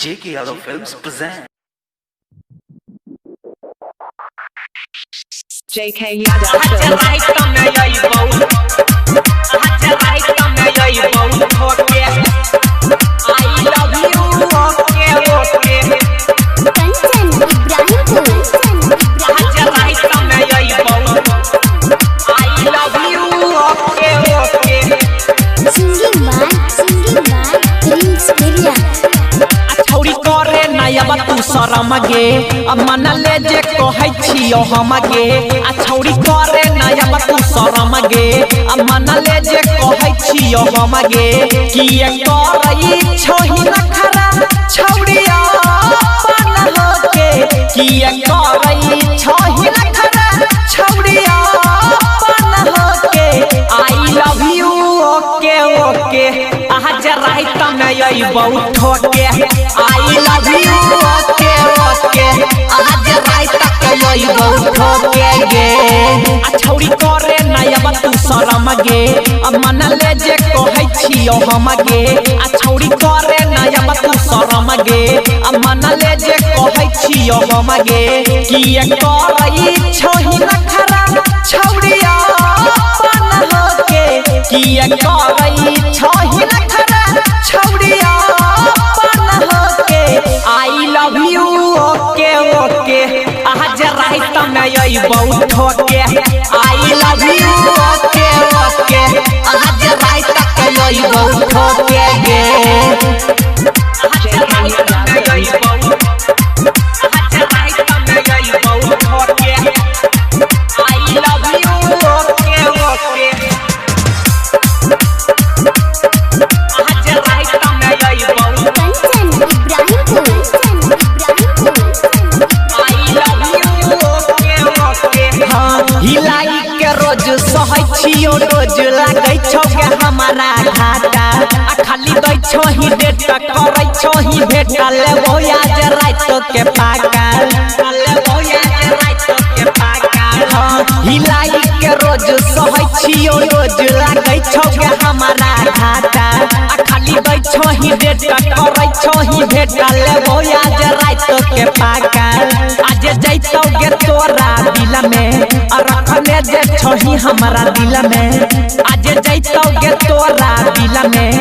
JK Yadav Films present JK Yadav Films. तू शरमगे मन ले जे कहै छियो हमगे आ छौरी करे नया तू शरमगे मन ले जे कहै छियो हमगे कि करई छही नखरा छौरिया अपन होके कि करई छही नखरा छौरिया अपन होके I love you okay okay आज रात में अइबौ ठोके I love you okay okay आज रात तक अइबौ ठोके गे आ छौरी करे नया तू शरमगे मन ले जे कहै छियो हमगे आ छौरी करे नया तू शरमगे मन ले जे कहै छियो हमगे कि करई छही नखरा छौरिया अपन होके कि करई छही नखरा छौरिया अपन होके I love you okay okay आज रात में अइबौ ठोके I love you okay okay आज रात तक अइबौ ठोके गे I love you okay okay हिलाई के रोज सहै छियो रोज लागै छौ गे हमारा घाटा आ खाली दै छही डेट करै छही भेट लेबो आज रात के पाका लेबो आज रात के पाका हिलाई के रोज सहै छियो रोज लागै छौ गे हमारा घाटा आ खाली दै छही डेट करै छही भेट लेबो आज रात के पाका आज जैतौ गे तोरा दिल में रखले जे छही हमारा दिल में आज जैतौ गे तोरा दिल में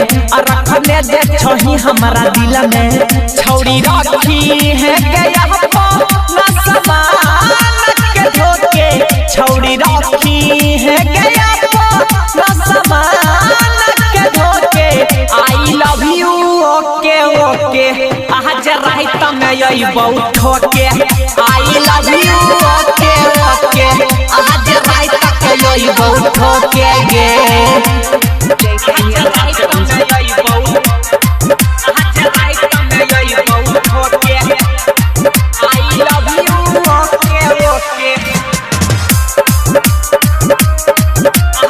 रखले जे छही हमारा दिल में छौरी रखी है गया ना समान के धोके छौरी रखी है गया ना समान के धोके आई लव यू ओके ओके आज रात में अइबौ ठोके I love you okay okay आज रात तक अइबौ ठोके गे JK Yadav Films. आज रात में अइबौ ठोके I love you okay okay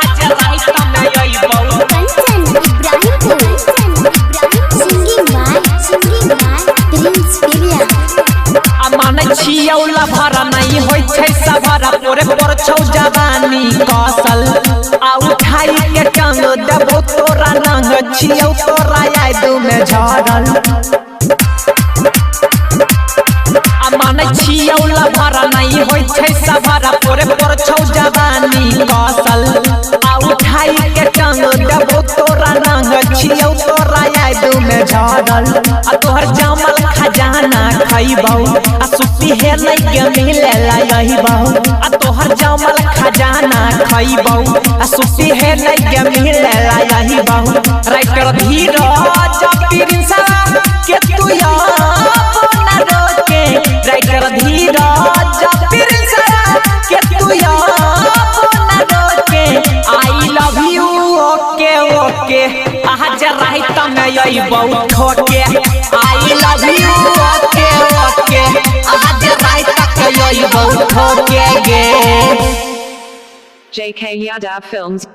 आज रात में अइबौ मानै छियौ लभर नहीं होइ छै सभर पोरे पर छौ जवानी कसल आ उठाई के टांग देबो तोरा नांग छियौ तोरा याद में झरल आ मानै छियौ लभर नहीं होइ छै सभर पोरे पर छौ जवानी कसल आ उठाई के टांग देबो तोरा नांग छियौ तोरा याद में झरल आ तोहर जामल खजाना खइबौ आ सुती है नहीं के मिले लाइबौ आ तोहर जामल खजाना खइबौ आ सुती है नहीं के मिले लाइबौ राइटर धीरज प्रिंसा के तू अपना रोके राइटर धीरज प्रिंसा के तू अपना रोके आई लव यू ओके ओके आज रात में अइबौ ठोके I love you okay okay आज रात तक अइबौ ठोके गे JK Yadav Films.